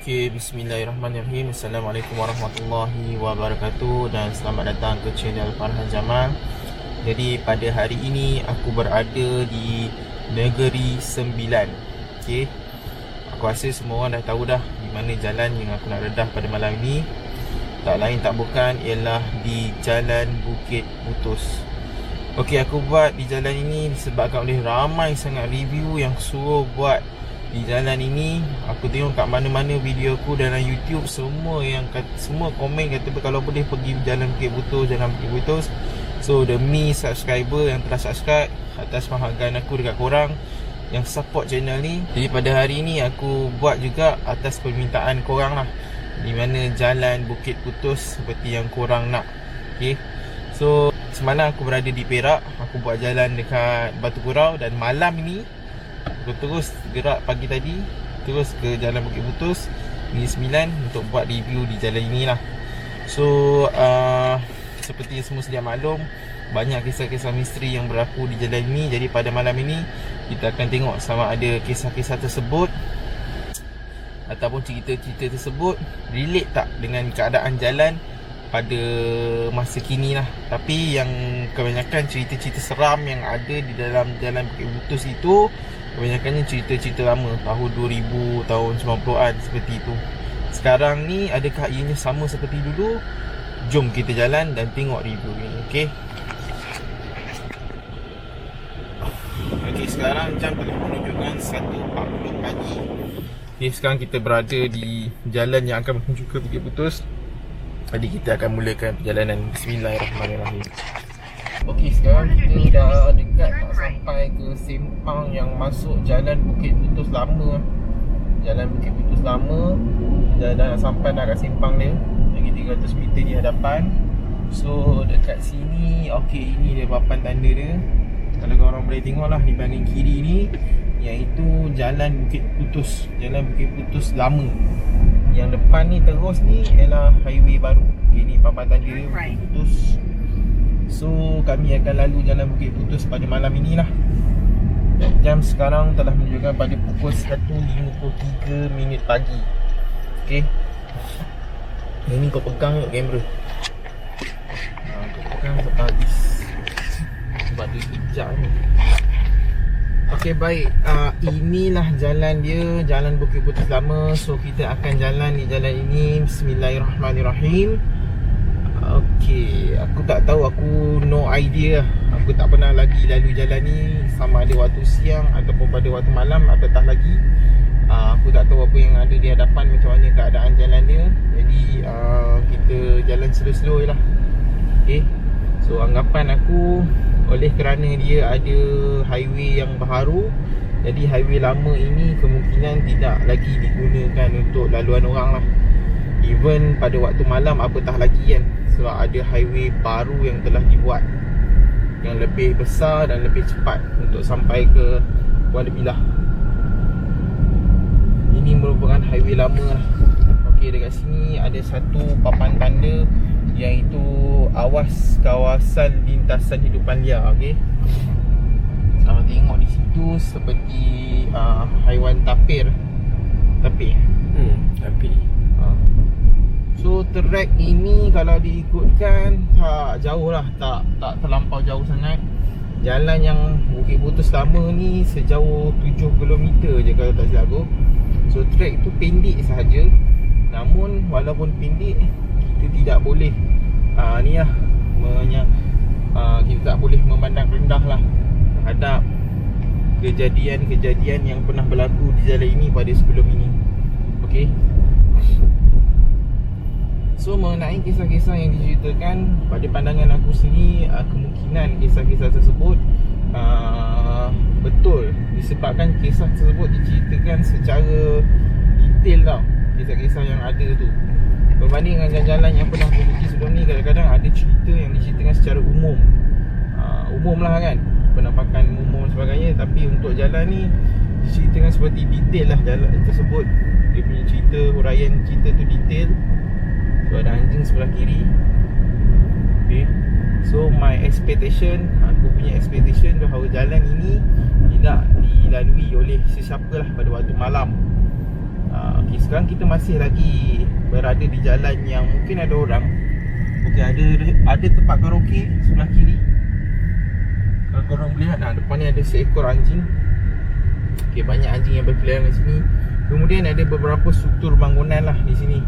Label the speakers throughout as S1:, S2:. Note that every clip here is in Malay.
S1: Okey, bismillahirrahmanirrahim. Assalamualaikum warahmatullahi wabarakatuh dan selamat datang ke channel Farhan Jamal. Jadi pada hari ini aku berada di Negeri Sembilan. Okey. Aku rasa semua orang dah tahu dah di mana jalan yang aku nak redah pada malam ini. Tak lain tak bukan ialah di Jalan Bukit Putus. Okey, aku buat di jalan ini disebabkan oleh ramai sangat review yang suruh buat di jalan ini. Aku tengok kat mana-mana video aku dalam YouTube, semua komen kata kalau boleh pergi jalan Bukit Putus, jalan Bukit Putus. So demi subscriber yang telah subscribe, atas penghargaan aku dekat korang yang support channel ni, jadi pada hari ni aku buat juga atas permintaan korang lah, di mana jalan Bukit Putus seperti yang korang nak. Okay. So semalam aku berada di Perak, aku buat jalan dekat Batu Gurau, dan malam ini aku terus gerak pagi tadi terus ke Jalan Bukit Putus Negeri Sembilan untuk buat review di jalan inilah. So seperti semua sedia maklum, banyak kisah-kisah misteri yang berlaku di jalan ini. Jadi pada malam ini kita akan tengok sama ada kisah-kisah tersebut ataupun cerita-cerita tersebut relate tak dengan keadaan jalan pada masa kini lah. Tapi yang kebanyakan cerita-cerita seram yang ada di dalam Jalan Bukit Putus itu kebanyakannya cerita-cerita lama, tahun 2000, tahun 90-an seperti itu. Sekarang ni adakah ianya sama seperti dulu? Jom kita jalan dan tengok review ni. Okay. Okay, sekarang jam telah menunjukkan 1.40 pagi. Okay, sekarang kita berada di jalan yang akan menuju ke Bukit Putus. Jadi kita akan mulakan perjalanan. Bismillahirrahmanirrahim. Okey, sekarang kita dah dekat nak sampai ke simpang yang masuk Jalan Bukit Putus Lama. Jalan Bukit Putus Lama. Dah nak sampai nak kat simpang dia. Lagi 300 meter di hadapan. So dekat sini, okey, ini dia papan tanda dia. Kalau korang boleh tengok lah di bahagian kiri ni, iaitu Jalan Bukit Putus, Jalan Bukit Putus Lama. Yang depan ni terus ni ialah highway baru. Ini papan tanda dia, Bukit Putus. So kami akan lalu Jalan Bukit Putus pada malam inilah. Jam sekarang telah menunjukkan pada pukul 1.53 pagi. Okay. Ini kau pegang yuk kamera. Kau pegang sampai habis, sebab dia kejap ni. Okay, baik. Inilah jalan dia, Jalan Bukit Putus Lama. So kita akan jalan di jalan ini. Bismillahirrahmanirrahim. Okay, aku tak tahu, aku no idea. Aku tak pernah lagi lalu jalan ni, sama ada waktu siang ataupun pada waktu malam ataupun lagi. Aku tak tahu apa yang ada di hadapan, macam mana keadaan jalan dia. Jadi kita jalan slow-slow je lah. Okay. So anggapan aku, oleh kerana dia ada highway yang baru, jadi highway lama ini kemungkinan tidak lagi digunakan untuk laluan orang lah. Even pada waktu malam apatah lagi kan, sebab ada highway baru yang telah dibuat, yang lebih besar dan lebih cepat untuk sampai ke Kuala Bilah. Ini merupakan highway lama lah. Okey, dekat sini ada satu papan tanda, iaitu awas kawasan lintasan hidupan liar. Okey. Tengok di situ seperti haiwan tapir. Tapir. So trek ini kalau diikutkan tak jauh lah, tak terlampau jauh sangat. Jalan yang Bukit Putus Lama ni sejauh 7 km je kalau tak silap aku. So trek tu pendek sahaja. Namun walaupun pendek, kita tidak boleh kita tak boleh memandang rendah lah terhadap kejadian-kejadian yang pernah berlaku di jalan ini pada sebelum ini. Okey. So mengenai kisah-kisah yang diceritakan, pada pandangan aku sendiri, kemungkinan kisah-kisah tersebut betul, disebabkan kisah tersebut diceritakan secara detail tau, kisah-kisah yang ada tu. Berbanding dengan jalan yang pernah aku pergi sebelum ni, kadang-kadang ada cerita yang diceritakan secara umum, umum lah kan, penampakan umum sebagainya. Tapi untuk jalan ni diceritakan seperti detail lah jalan tersebut. Dia punya cerita, huraian cerita tu detail. So ada anjing sebelah kiri. Okay. So my expectation, aku punya expectation bahawa jalan ini tidak dilalui oleh sesiapa lah pada waktu malam. Okay, sekarang kita masih lagi berada di jalan yang mungkin ada orang. Okay, ada tempat karaoke sebelah kiri. Kalau korang boleh lihat, depan ni ada seekor anjing. Okay, banyak anjing yang berkeliaran di sini. Kemudian ada beberapa struktur bangunan lah di sini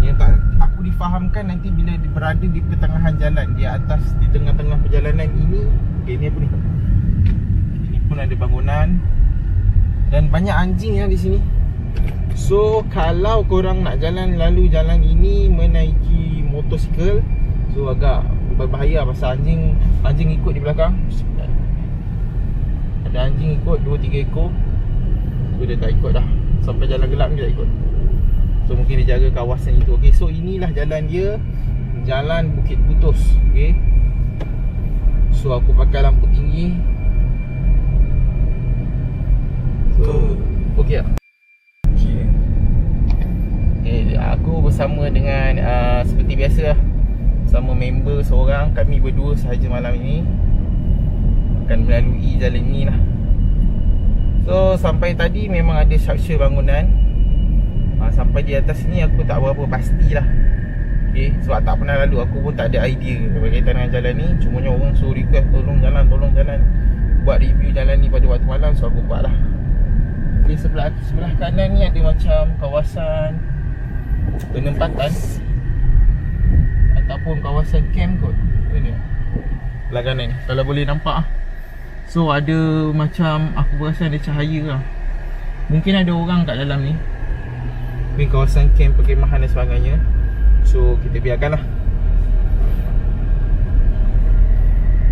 S1: yang tak aku difahamkan nanti bila berada di pertengahan jalan, di atas, di tengah-tengah perjalanan ini. Okay, ni apa ni? Ini pun ada bangunan dan banyak anjing ya di sini. So kalau korang nak lalu jalan ini menaiki motosikal, so agak berbahaya pasal anjing ikut di belakang. Ada anjing ikut 2-3 ekor. So dia tak ikut dah. Sampai jalan gelap ni dia tak ikut. So mungkin dia jaga kawasan itu. Okay, so inilah jalan dia, Jalan Bukit Putus. Okay, so aku pakai lampu tinggi. So okay tak? Aku bersama dengan seperti biasa lah, sama member seorang. Kami berdua sahaja malam ini akan melalui jalan ni lah. So sampai tadi memang ada struktur bangunan. Sampai di atas ni aku tak berapa pasti lah. Okay, sebab tak pernah lalu, aku pun tak ada idea berkaitan dengan jalan ni. Cumanya orang suruh request tolong jalan buat review jalan ni pada waktu malam. So aku buat lah. Okay, sebelah kanan ni ada macam kawasan penempatan ataupun kawasan camp kot. Ini belah kanan ni, kalau boleh nampak. So ada macam, aku perasan ada cahaya lah. Mungkin ada orang kat dalam ni. Ni kawasan camp perkemahan dan sebagainya. So kita biarkan lah.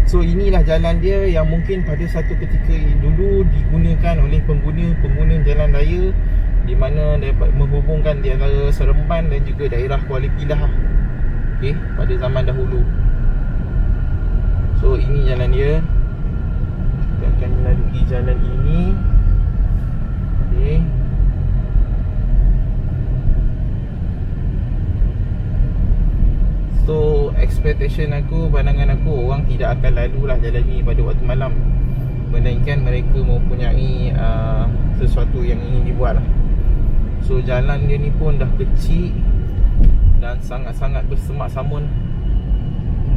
S1: So inilah jalan dia yang mungkin pada satu ketika dulu digunakan oleh pengguna jalan raya, di mana dapat menghubungkan di antara Seremban dan juga daerah Kuala Pilah. Okay, pada zaman dahulu. So ini jalan dia. Kita akan melalui jalan ini. Okay. So expectation aku, pandangan aku, orang tidak akan lalu lah jalan ni pada waktu malam, melainkan mereka mempunyai sesuatu yang ingin dibuat lah. So jalan dia ni pun dah kecil dan sangat-sangat bersemak samun.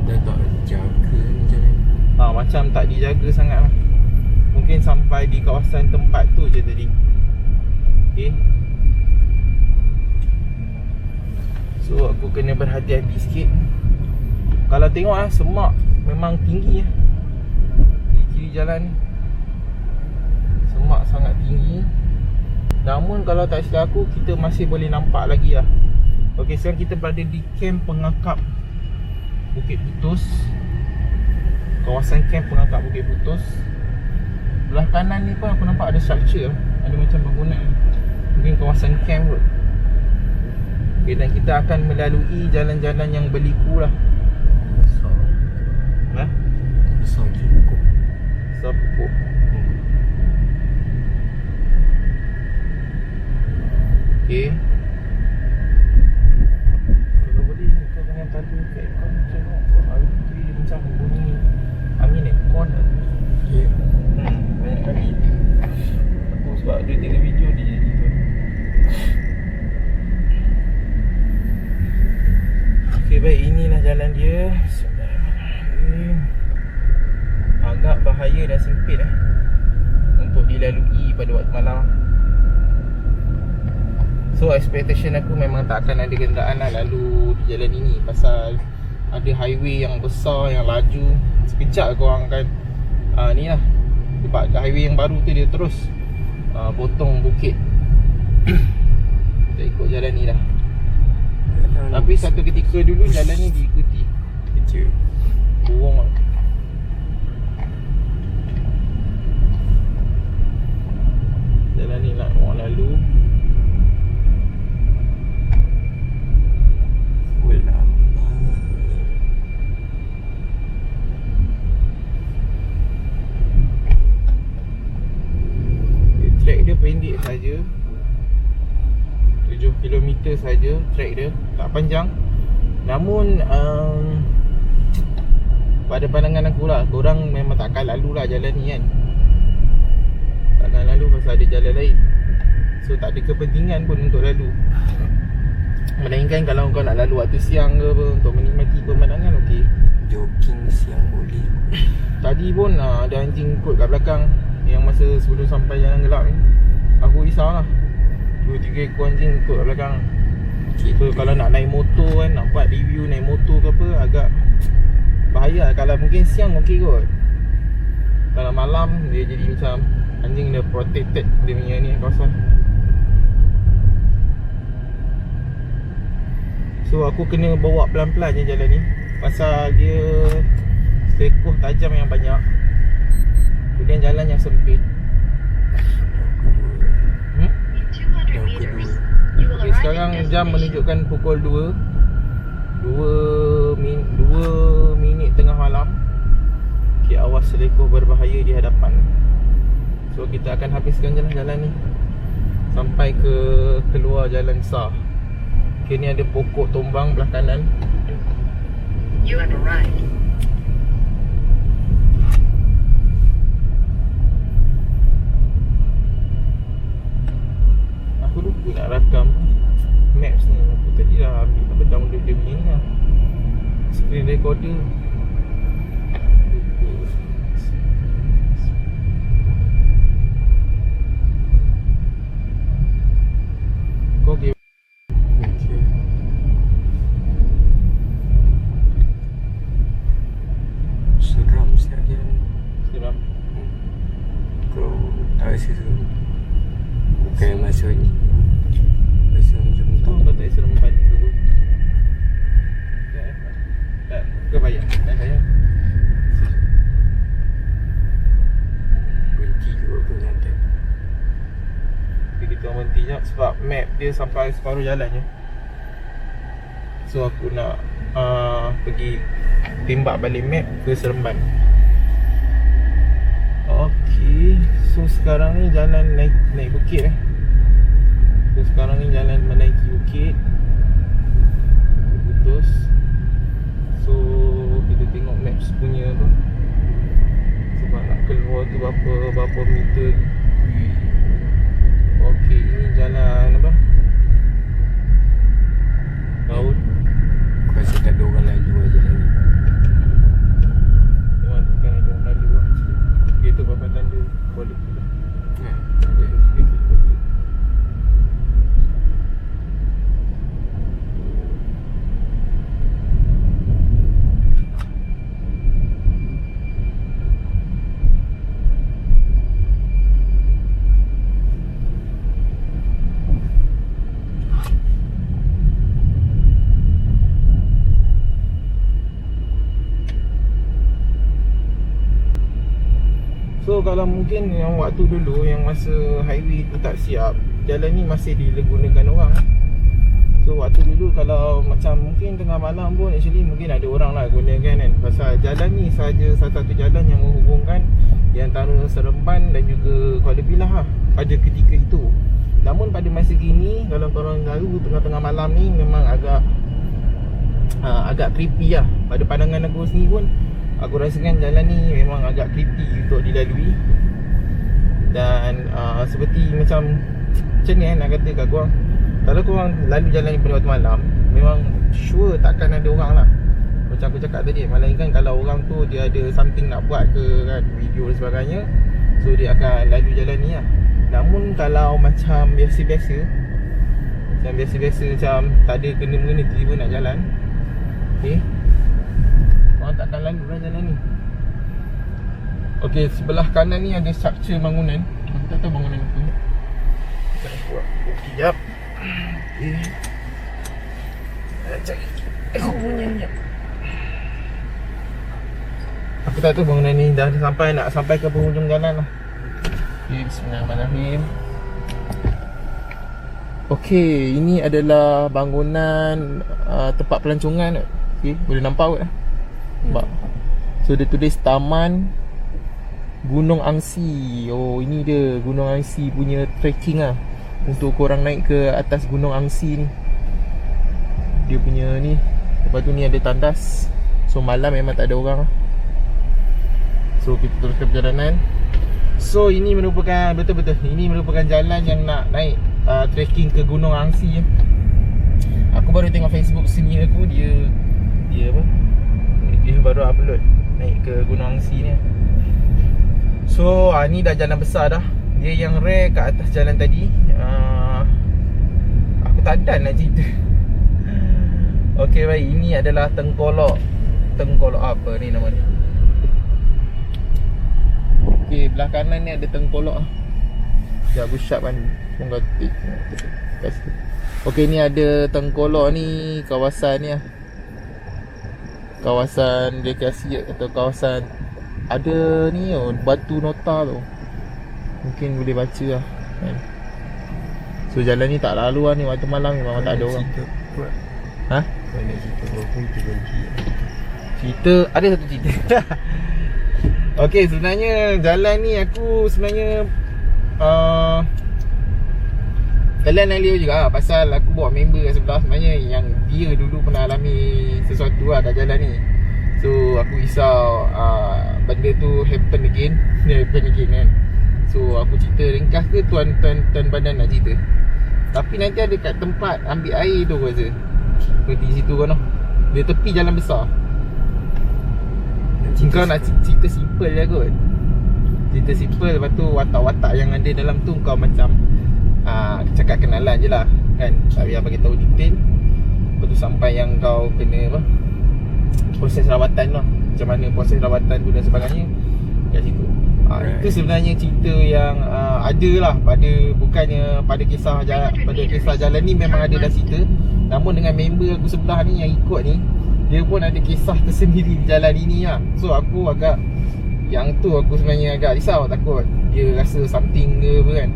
S2: Dah tak jaga ni jalan.
S1: Macam tak dijaga sangat lah. Mungkin sampai di kawasan tempat tu je tadi. Okay, so aku kena berhati-hati sikit. Kalau tengok semak memang tinggi di kiri jalan ni. Semak sangat tinggi. Namun kalau tak silap aku, kita masih boleh nampak lagi lah. Okay, sekarang kita berada di kamp pengakap Bukit Putus. Kawasan kamp pengakap Bukit Putus. Belah kanan ni pun aku nampak ada struktur, ada macam bangunan. Mungkin kawasan camp kot. Okay, dan kita akan melalui jalan-jalan yang berliku lah.
S2: Besar cukup.
S1: Besar pokok. Okay, kalau boleh kau jangan tadu kat aircon. Tengok hari tu dia macam bunyi angin aircon lah.
S2: Ya,
S1: banyak kali aku sebab ada tengok video dia jadi tu. Okay, baik, inilah jalan dia. Agak bahaya dan sempit untuk dilalui pada waktu malam. So expectation aku memang tak akan ada kenderaan lah lalu di jalan ini, pasal ada highway yang besar, yang laju. Sekejap korang akan ni lah. Sebab highway yang baru tu dia terus potong bukit. Kita ikut jalan ni lah. Tapi satu ketika dulu jalan ni diikuti.
S2: kecil.
S1: Burung lah. Jalan ni nak orang lalu. Track dia pendek saja, 7 km saja track dia, tak panjang. Namun pada pandangan aku lah, korang memang takkan lalu lah jalan ni kan. Takkan lalu pasal ada jalan lain. So So tak ada kepentingan pun untuk lalu. Melainkan kalau kau nak lalu waktu siang ke apa, untuk menikmati pemandangan, okey.
S2: Jogging siang boleh.
S1: Tadi pun ada anjing ikut kat belakang, yang masa sebelum sampai jalan gelap ni. Aku risau lah, 2-3 ekor anjing ikut kat belakang. So kalau nak naik motor kan, nak buat review naik motor ke apa, agak bahaya. Kalau mungkin siang okey kot. Kalau malam dia jadi macam anjing dia protected dia punya ni kawasan. So aku kena bawa pelan-pelan je jalan ni, pasal dia selekoh tajam yang banyak, kemudian jalan yang sempit. Okay, sekarang jam menunjukkan pukul 2 minit tengah malam. Okay, awas selekoh berbahaya di hadapan. So kita akan habiskan jalan-jalan ni sampai ke keluar jalan besar. Okay, ni ada pokok tombang belah kanan.
S3: You have arrived.
S1: Aku lupa nak rakam maps ni. Aku tadi dah ambil apa, download dia punya ni lah, screen recorder. Kau okay?
S2: Okay. Seram sekali.
S1: Seram.
S2: Kau tak rasa tu bukan masa ni, rasa macam tu.
S1: Kau tak rasa seremban tu pun? Tak, kau payah. Tak payah.
S2: Berhenti juga pun nyantai.
S1: Okay, kita orang berhenti sekejap sebab map dia sampai separuh jalan je. So aku nak pergi timbak balik map ke Seremban. Okay, so sekarang ni jalan naik bukit So sekarang ni jalan menaiki bukit putus. So kita tengok maps punya tu, sebab nak keluar tu berapa meter. Okey, ini jalan apa? Laut.
S2: Aku rasa tak ada orang lalu lah jalan ni.
S1: Memang bukan ada orang lalu lah. Dia tu papan tanda quality lah. So kalau mungkin yang waktu dulu, yang masa highway tu tak siap, jalan ni masih digunakan orang. So waktu dulu kalau macam mungkin tengah malam pun actually mungkin ada orang lah gunakan kan. Pasal jalan ni sahaja salah satu jalan yang menghubungkan di antara Seremban dan juga Kuala Pilah lah pada ketika itu. Namun pada masa kini, kalau korang lalu tengah-tengah malam ni, memang agak creepy lah. Pada pandangan aku sendiri pun, aku rasakan jalan ni memang agak creepy untuk dilalui. Dan seperti macam ni nak kata kat korang, kalau korang lalu jalan ni pada waktu malam, memang sure takkan ada orang lah. Macam aku cakap tadi, melainkan kalau orang tu dia ada something nak buat ke kan, video dan sebagainya, so dia akan lalu jalan ni lah. Namun kalau macam biasa-biasa, macam tak ada kena-mengena, tiba-tiba nak jalan, okay, orang takkan lalu lah jalan ni. Okay, sebelah kanan ni ada struktur bangunan. Aku tak tahu bangunan apa. Kita buat sekejap. Okay, cari aku punya ni. Aku tak tahu bangunan ni dah nak sampai ke penghujung jalan lah. Okay, bismillahirrahmanirrahim. Okay, ini adalah bangunan tempat pelancongan. Okay, boleh nampak kot lah. Nampak. So dia tulis Taman Gunung Angsi. Oh, ini dia Gunung Angsi punya trekking lah, untuk korang naik ke atas Gunung Angsi ni. Dia punya ni. Lepas tu ni ada tandas. So malam memang tak ada orang lah. So kita teruskan perjalanan. So ini merupakan betul-betul ini merupakan jalan yang nak naik trekking ke Gunung Angsi. Aku baru tengok Facebook sini aku dia apa? Dia baru upload naik ke Gunung Angsi ni. So ni dah jalan besar dah. Dia yang rare kat atas jalan tadi. Aku tak dan nak cerita. Okey baik, ini adalah Tengkolok. Tengkolok apa ni nama dia? Okey, belah kanan ni ada Tengkolok. Sekejap aku sharp kan Punggatik. Okey, ni ada Tengkolok ni, kawasan ni lah. Kawasan rekreasi atau kawasan ada ni batu nota tu. Mungkin boleh baca lah kan. So jalan ni tak lalu lah ni, waktu malam memang tak ada orang. Ha?
S2: Banyak cerita walaupun itu janji.
S1: Cerita, ada satu cerita. Okey, sebenarnya jalan ni aku sebenarnya kalian nak lihat juga pasal aku bawa member kat sebelah sebenarnya yang dia dulu pernah alami sesuatu lah kat jalan ni. So aku risau benda tu happen again kan. So aku cerita ringkas ke tuan badan nak cerita. Tapi nanti ada kat tempat ambil air tu aku rasa. Berhenti situ kan. Dia tepi jalan besar. Kau nak cerita simple je kot. Cerita simple, lepas tu watak-watak yang ada dalam tu kau macam cakap kenalan je lah kan. Tak payah bagi tahu detail. Lepas tu sampai yang kau kena apa, proses rawatan lah. Macam mana proses rawatan tu dan sebagainya kat situ. Itu sebenarnya cerita yang ada lah pada kisah jalan ni memang ada dah cerita. Namun dengan member aku sebelah ni yang ikut ni, dia pun ada kisah tersendiri di jalan ini lah. So aku agak, yang tu aku sebenarnya agak risau, takut dia rasa something ke apa kan.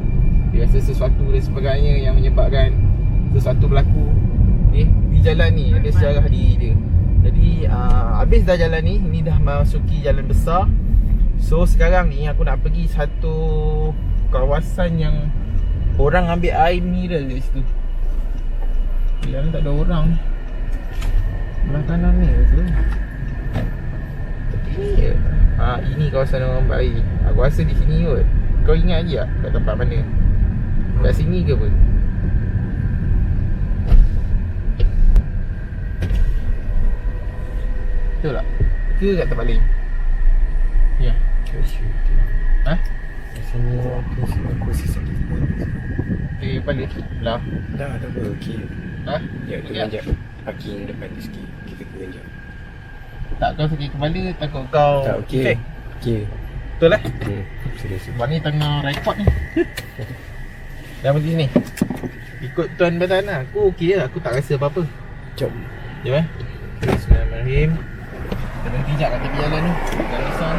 S1: Dia rasa sesuatu dan sebagainya yang menyebabkan sesuatu berlaku di jalan ni, ada sejarah diri dia. Jadi habis dah jalan ni, ini dah masuki jalan besar. So sekarang ni aku nak pergi satu kawasan yang orang ambil air mineral di situ. Jalan tak ada orang. Belah kanan ni tu. Ini je. Ini kawasan orang ambil air. Aku rasa di sini kot. Kau ingat je tak kat tempat mana? Kat sini ke apa? Betul tak? Ke kat tempat lain? Ya. Ha?
S2: Rasanya aku rasa sakit pun.
S1: Okey, balik belah.
S2: Dah apa, okey.
S1: Ha?
S2: Ya,
S1: Okey.
S2: tengah jap. Parking depan ni sikit. Kita tengah jap.
S1: Tak, kau sakit kepala, takut kau
S2: Tak, okey.
S1: efek.
S2: Okey.
S1: Betul lah?
S2: Serius.
S1: Sebab ni tengah record ni. Dah pergi sini. Ikut tuan badan lah. Aku okey lah, aku tak rasa apa-apa.
S2: Jom.
S1: Jom Bismillahirrahmanirrahim. Kita berhenti sekejap kat tepi jalan ni. Jalan besar.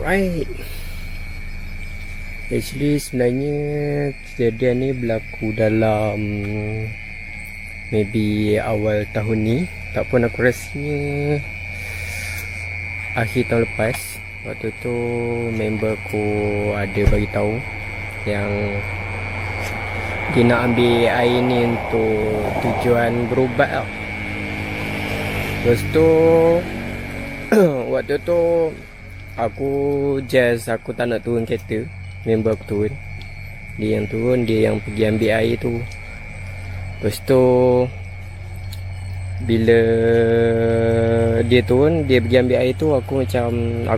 S2: Alright. Actually sebenarnya kejadian ni berlaku dalam maybe awal tahun ni. Tak pun aku rasanya akhir tahun lepas. Waktu tu member aku ada bagi tahu yang dia nak ambil air ni untuk tujuan berubat tau. Lepas tu waktu tu aku tak nak turun kereta. Member aku turun. Dia yang turun, dia yang pergi ambil air tu. Lepas tu bila dia turun, dia pergi ambil air tu, aku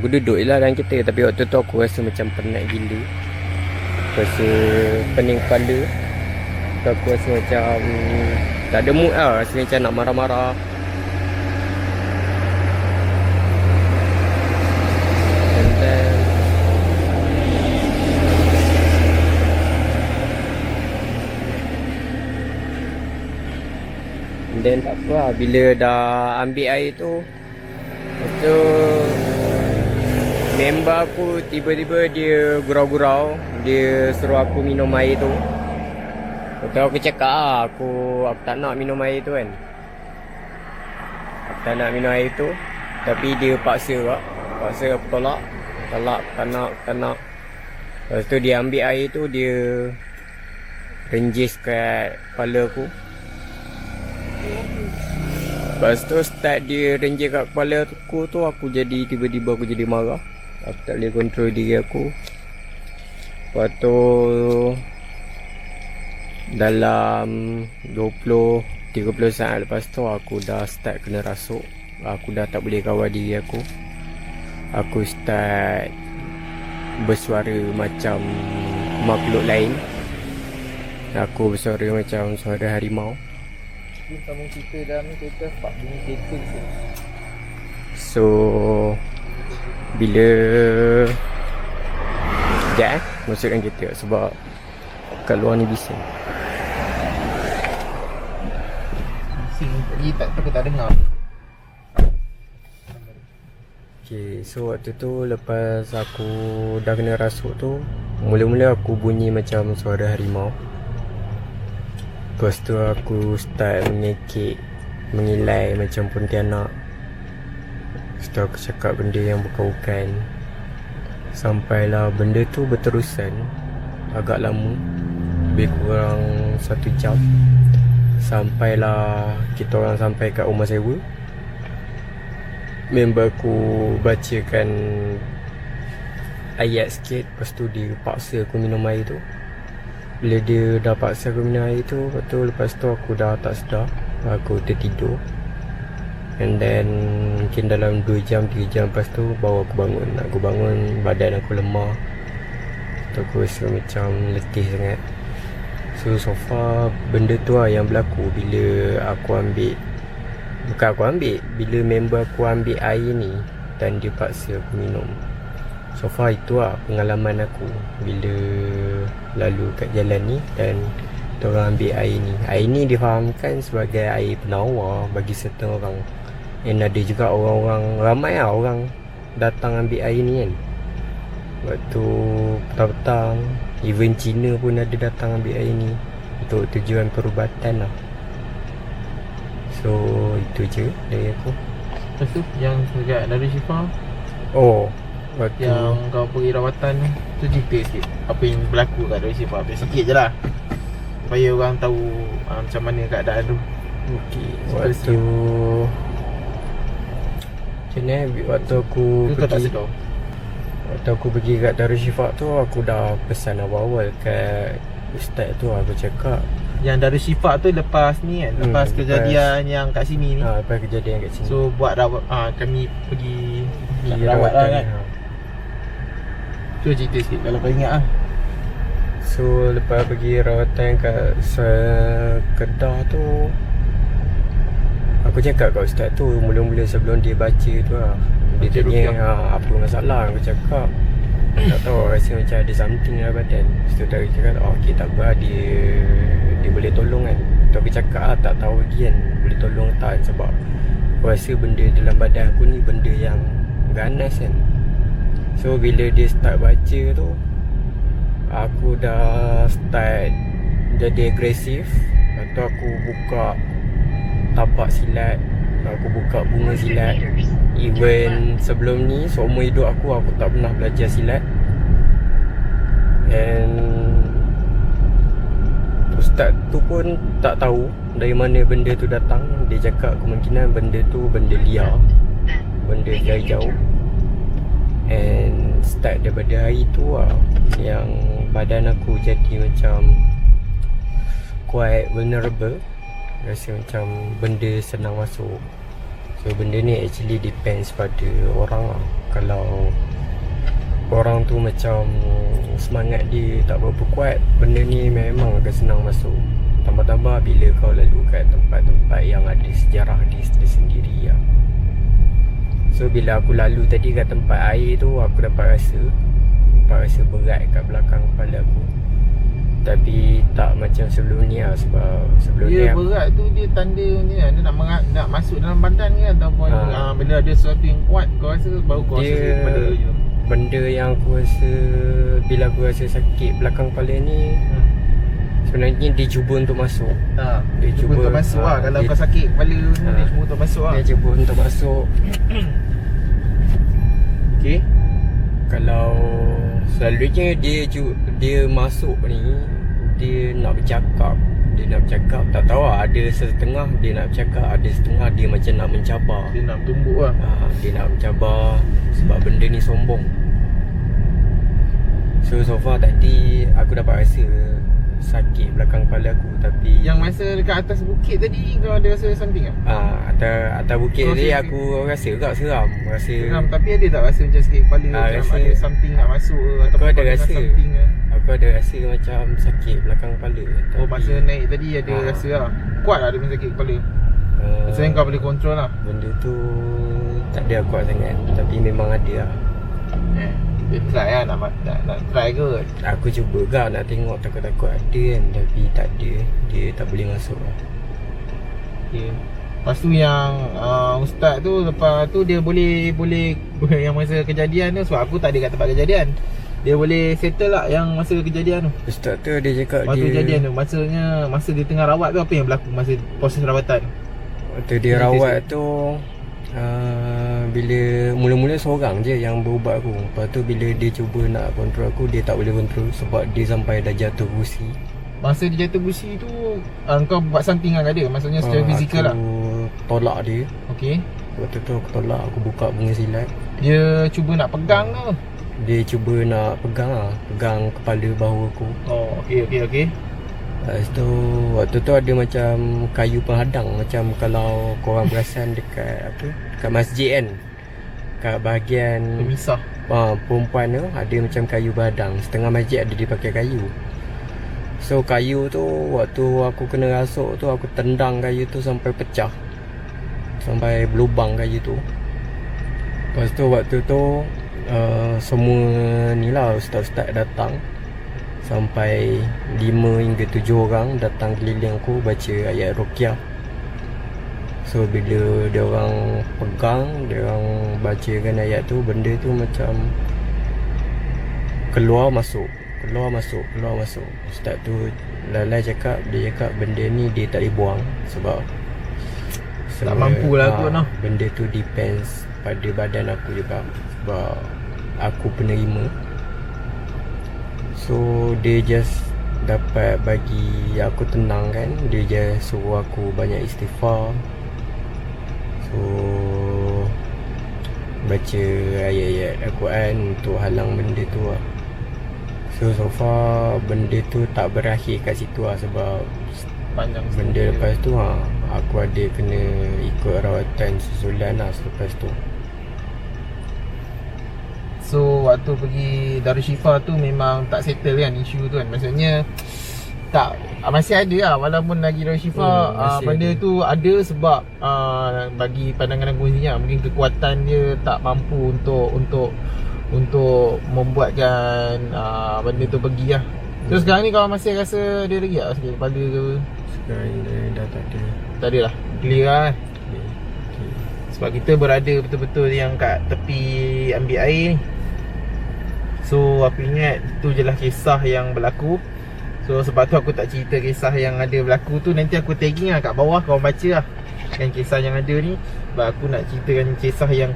S2: duduk je lah dalam kereta. Tapi waktu tu aku rasa macam penat gila. Rasa pening kepala. Aku rasa macam tak ada mood lah. Rasa macam nak marah-marah. Dan tak apa lah, bila dah ambil air tu, lepas tu member aku tiba-tiba dia gurau-gurau. Dia suruh aku minum air tu. Lepas tu aku cakap lah, aku tak nak minum air tu kan. Aku tak nak minum air tu. Tapi dia paksa kak. Paksa aku tolak. Tak nak. Lepas tu dia ambil air tu, dia renjis kat kepala aku. Lepas tu start dia renjis kat kepala aku tu, aku jadi tiba-tiba aku jadi marah. Aku tak boleh kontrol diri aku. Lepas tu dalam 20-30 saat lepas tu aku dah start kena rasuk. Aku dah tak boleh kawal diri aku. Aku start bersuara macam makhluk lain. Aku bersuara macam suara harimau.
S1: Kamu cerita dalam ni kereta pak bunyi kereta tu.
S2: So bila sekejap masukkan kereta sebab kat luar ni bising.
S1: Tadi aku tak dengar.
S2: Okay, so waktu tu lepas aku dah kena rasuk tu, mula-mula aku bunyi macam suara harimau. Lepas tu aku start mengekek, mengilai macam pontianak. Lepas tu aku cakap benda yang bukan-bukan. Sampailah benda tu berterusan agak lama, lebih kurang 1 jam. Sampailah kita orang sampai kat rumah sewa. Member aku bacakan ayat sikit. Lepas tu dia paksa aku minum air tu. Bila dia dah paksa aku minum air tu, lepas tu aku dah tak sedar. Aku tertidur. And then mungkin dalam 2 jam, 3 jam lepas tu baru aku bangun. Aku bangun, badan aku lemah. Tu aku rasa macam letih sangat. So far benda tu lah yang berlaku bila aku ambil. Bukan aku ambil, bila member aku ambil air ni dan dia paksa aku minum. So far itu lah pengalaman aku bila lalu kat jalan ni dan diorang ambil air ni. Air ni difahamkan sebagai air penawar bagi certain orang. And ada juga orang-orang, ramai lah orang datang ambil air ni kan. Waktu petang-petang, even Cina pun ada datang ambil air ni untuk tujuan perubatan lah. So itu je dari aku.
S1: Lepas tu yang dekat Darul Shifa,
S2: Oh, waktu
S1: yang kau pergi rawatan tu, cerita sikit apa yang berlaku kat Darul Shifa. Sikit je lah, supaya orang tahu macam mana keadaan tu.
S2: okay, waktu macam mana waktu aku
S1: Tu kau tak
S2: pergi,
S1: sedar.
S2: waktu aku pergi kat Darul Shifa tu, aku dah pesan awal-awal kat ustaz tu. Aku cakap
S1: Yang Darul Shifa tu lepas ni kan, lepas kejadian yang kat sini ni.
S2: lepas kejadian kat sini,
S1: So buat rawat, kami pergi
S2: pergi
S1: rawat lah kan.
S2: ha.
S1: Cuba cerita sikit kalau kau ingat lah.
S2: So lepas pergi rawatan kat Kedah tu, aku cakap kat ustaz tu mula-mula sebelum dia baca tu lah. Dia
S1: Baca
S2: tanya
S1: ruqyah.
S2: apa masalah. Aku cakap tak tahu, rasa macam ada something dalam badan. Lepas tu dia cakap okay tak apa, dia boleh tolong kan. Tu aku cakap lah, tak tahu lagi kan boleh tolong tak, sebab aku rasa benda dalam badan aku ni benda yang ganas kan. So bila dia start baca tu, aku dah start jadi agresif. Lepas tu aku buka tapak silat, aku buka bunga
S3: 100
S2: silat.
S3: meters.
S2: Even sebelum ni, seumur hidup aku tak pernah belajar silat. And ustaz tu pun tak tahu dari mana benda tu datang. Dia cakap kemungkinan benda tu benda liar, benda dari jauh. And start daripada hari tu lah yang badan aku jadi macam quite vulnerable. Rasa macam benda senang masuk. So benda ni actually depends pada orang lah. Kalau orang tu macam semangat dia tak berapa kuat, benda ni memang akan senang masuk. Tambah-tambah bila kau lalu kat tempat-tempat yang ada sejarah dia sendiri lah. So bila aku lalu tadi kat tempat air tu, aku dapat rasa berat kat belakang kepala aku. Tapi tak macam sebelum ni lah. Sebab sebelum
S1: Dia
S2: ni
S1: berat tu, dia tanda ni kan, dia nak masuk dalam badan ke ataupun bila ada sesuatu yang kuat kau rasa, baru kau
S2: Dia-
S1: rasa pada je.
S2: benda yang aku rasa bila aku rasa sakit belakang kepala ni, sebenarnya dia cuba untuk masuk.
S1: Dia cuba untuk masuk lah. Kalau kau sakit kepala ni, dia cuba untuk masuk lah.
S2: Dia cuba untuk masuk.
S1: Okay.
S2: Kalau selalunya dia masuk ni, dia nak bercakap. Tak tahu lah, ada setengah dia nak bercakap, ada setengah dia macam nak mencabar.
S1: Dia nak tumbuk lah.
S2: Dia nak mencabar sebab benda ni sombong. So far tadi aku dapat rasa sakit belakang kepala aku. Tapi
S1: Yang masa dekat atas bukit tadi kau ada rasa something tak?
S2: atas bukit
S1: Oh,
S2: tadi
S1: sikit.
S2: aku rasa agak seram.
S1: Seram, tapi ada tak rasa macam sikit kepala macam
S2: rasa-
S1: ada something nak masuk ke?
S2: Aku
S1: Ataupun
S2: ada
S1: kau dengar
S2: rasa.
S1: something ke?
S2: Aku ada rasa macam sakit belakang kepala.
S1: Oh, masa naik tadi ada
S2: Ah.
S1: rasa lah. Kuat lah dia punya sakit kepala. Maksudnya kau boleh kontrol lah.
S2: Benda tu tak ada kuat sangat, tapi memang ada lah.
S1: Dia try lah nak try ke?
S2: Aku cuba kan nak tengok takut-takut ada kan, tapi tak ada. Dia tak boleh masuk lah.
S1: Okay. Lepas tu yang ustaz tu, lepas tu dia boleh yang masa kejadian tu, sebab aku tak ada kat tempat kejadian, dia boleh settle lah yang masa kejadian tu.
S2: Ustaz tu dia cakap
S1: Waktu
S2: dia
S1: kejadian tu, masa dia tengah rawat tu, apa yang berlaku masa proses rawatan?
S2: waktu dia rawat tu, bila mula-mula seorang je yang berubat aku. Lepas tu bila dia cuba nak kontrol aku, dia tak boleh kontrol sebab dia sampai dah jatuh kursi.
S1: Masa dia jatuh busi tu, kau buat something kan ada? Maksudnya secara fizikal lah.
S2: Aku tolak dia.
S1: Okay.
S2: Waktu tu aku tolak, aku buka bunga silat.
S1: Dia cuba nak pegang ke?
S2: Dia cuba nak pegang kepala bahu aku.
S1: Oh, okay.
S2: Lepas tu waktu tu ada macam kayu penghadang, macam kalau korang perasan dekat dekat masjid kan, kat bahagian
S1: Pemisah.
S2: perempuan tu ada macam kayu penghadang. Setengah masjid ada dipakai kayu. So kayu tu waktu aku kena rasuk tu, aku tendang kayu tu sampai pecah, sampai berlubang kayu tu. Lepas tu waktu tu semua ni lah ustaz-ustaz datang. Sampai 5 hingga 7 orang datang keliling aku baca ayat Ruqyah. So bila dia orang pegang, dia orang bacakan ayat tu, benda tu macam keluar masuk. Ustaz tu lalai cakap, dia cakap benda ni dia tak boleh buang sebab
S1: Tak mampu lah kot noh.
S2: benda tu depends pada badan aku juga, sebab aku penerima. So dia just dapat bagi aku tenang kan. Dia just suruh aku banyak istighfar. So baca ayat-ayat Al-Quran untuk halang benda tu lah. So far benda tu tak berakhir kat situ lah, sebab
S1: Panjang
S2: benda lepas tu aku ada kena ikut rawatan susulan lah selepas tu.
S1: So waktu pergi Darushifa tu memang tak settle kan isu tu kan? Maksudnya tak, masih ada lah walaupun lagi Darushifa
S2: masih
S1: benda
S2: ada.
S1: tu ada sebab bagi pandangan aku sendiri mungkin kekuatan dia tak mampu untuk membuatkan benda tu pergi lah. So sekarang ni kau masih rasa dia lagi tak sakit kepala ke?
S2: Sekarang dah tak ada.
S1: Tak ada lah, clear lah kan? Sebab kita berada betul-betul yang kat tepi ambil air ni. So aku ingat tu je lah kisah yang berlaku. So sebab tu aku tak cerita kisah yang ada berlaku tu. Nanti aku tagging lah kat bawah, korang baca lah kan kisah yang ada ni. Sebab aku nak ceritakan kisah yang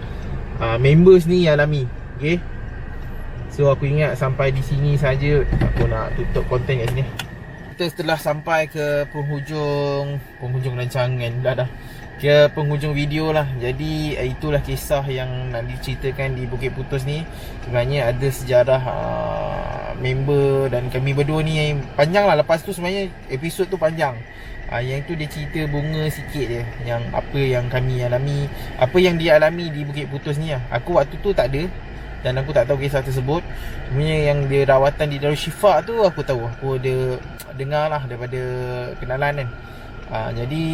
S1: member sendiri alami. Okay. So aku ingat sampai di sini saja. Aku nak tutup konten kat sini. Kita setelah sampai ke penghujung rancangan dah ke penghujung video lah. Jadi itulah kisah yang nak diceritakan di Bukit Putus ni. Sebenarnya ada sejarah member dan kami berdua ni yang panjang lah. Lepas tu sebenarnya episod tu panjang. Yang tu dia cerita bunga sikit je, yang apa yang kami alami, apa yang dia alami di Bukit Putus ni lah. Aku waktu tu tak ada dan aku tak tahu kisah tersebut. Sebenarnya yang dia rawatan di Darushifa tu aku tahu. Aku ada dengar lah daripada kenalan kan. Jadi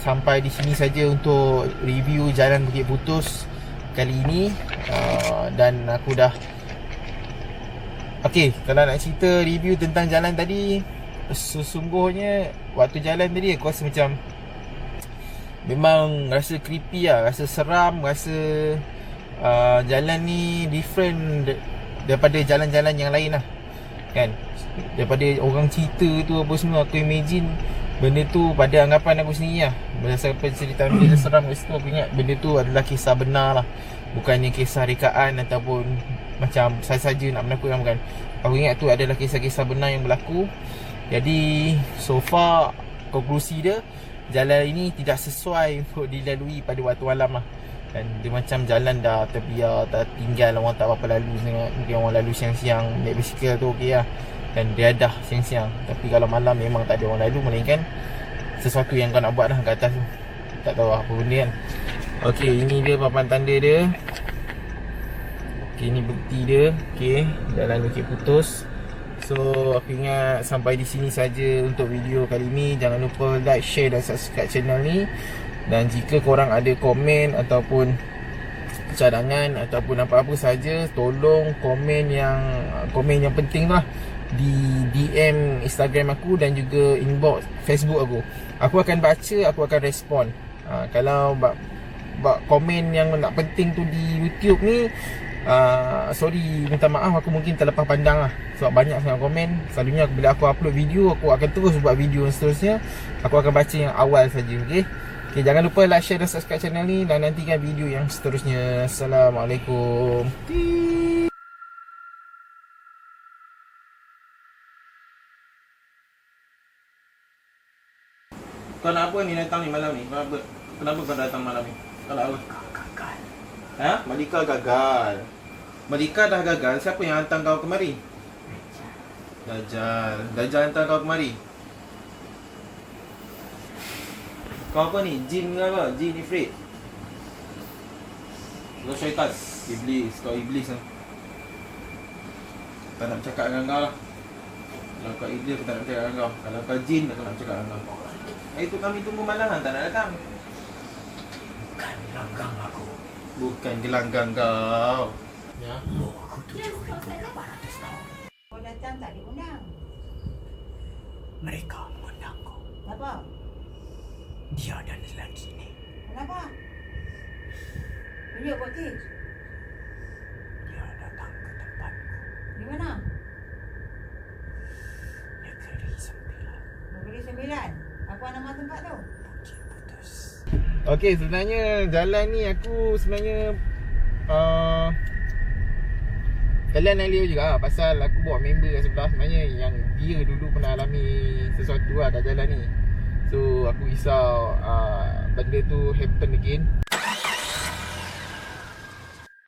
S1: sampai di sini saja untuk review Jalan Bukit Putus kali ini. Dan aku dah okey, kalau nak cerita review tentang jalan tadi, sesungguhnya waktu jalan tadi aku rasa macam memang rasa creepy lah, rasa seram, rasa jalan ni different daripada jalan-jalan yang lain lah kan. Daripada orang cerita tu apa semua, aku imagine benda tu pada anggapan aku sendiri lah, berdasarkan cerita benda seram kat situ, aku ingat benda tu adalah kisah benar lah, bukannya kisah rekaan ataupun macam saja-saja nak menakutkan, bukan. Aku ingat tu adalah kisah-kisah benar yang berlaku. Jadi so far konklusi dia, jalan ini tidak sesuai untuk dilalui pada waktu malam lah. Dan dia macam jalan dah terbiar, dah tinggal, orang tak apa-apa lalu sangat. Mungkin orang lalu siang-siang naik basikal tu okey lah, dan dia dah siang-siang. Tapi kalau malam memang tak ada orang lalu, melainkan sesuatu yang kau nak buat lah kat atas tu. Tak tahu apa benda kan. Okey, ini dia papan tanda dia. Okey, ini bukti dia. Okey, jalan Bukit Putus. So aku ingat sampai di sini saja untuk video kali ni. Jangan lupa like, share dan subscribe channel ni. Dan jika korang ada komen ataupun cadangan ataupun apa-apa saja, tolong komen yang penting lah di DM Instagram aku dan juga inbox Facebook aku. Aku akan baca, aku akan respon. Kalau komen yang nak penting tu di YouTube ni, sorry, minta maaf, aku mungkin terlepas pandang lah. Sebab banyak sangat komen. Selalunya bila aku upload video, aku akan terus buat video yang seterusnya. Aku akan baca yang awal saja. Okay, jangan lupa like, share dan subscribe channel ni. Dan nantikan video yang seterusnya. Assalamualaikum. Kau nak apa ni datang ni malam ni? Kenapa kau datang malam ni? Kau nak apa?
S2: Gagal.
S1: Ha? Malika gagal. Malika dah gagal. Siapa yang hantar kau kemari? Dajjal. Dajjal hantar kau kemari. Kau apa ni? Jin ke apa? Jin Ifrit? Kau syaitan? Iblis. Kau iblis lah. Tak nak bercakap dengan kau lah. Kalau kau iblis, aku tak nak bercakap dengan kau. Kalau kau jin, aku nak bercakap dengan kau. Itu kami tunggu malam, tak nak datang.
S2: Bukan gelanggang aku.
S1: Bukan gelanggang kau. Ya.
S2: Aku 7,800 tahun.
S3: Kau datang tak diundang.
S2: Mereka mengundangku.
S3: Kenapa?
S2: Dia dan lelaki ni.
S3: Kenapa? Tunjuk bukti.
S2: Dia datang ke tempatku.
S3: Di mana?
S2: Negeri Sembilan.
S3: Negeri Sembilan. Apa nama tempat tu?
S2: Bukit Putus.
S1: Okey, sebenarnya jalan ni aku sebenarnya kalian Alia juga lah, pasal aku bawa member kat sebelah sebenarnya yang dia dulu pernah alami sesuatu lah kat jalan ni. So aku risau benda tu happen again.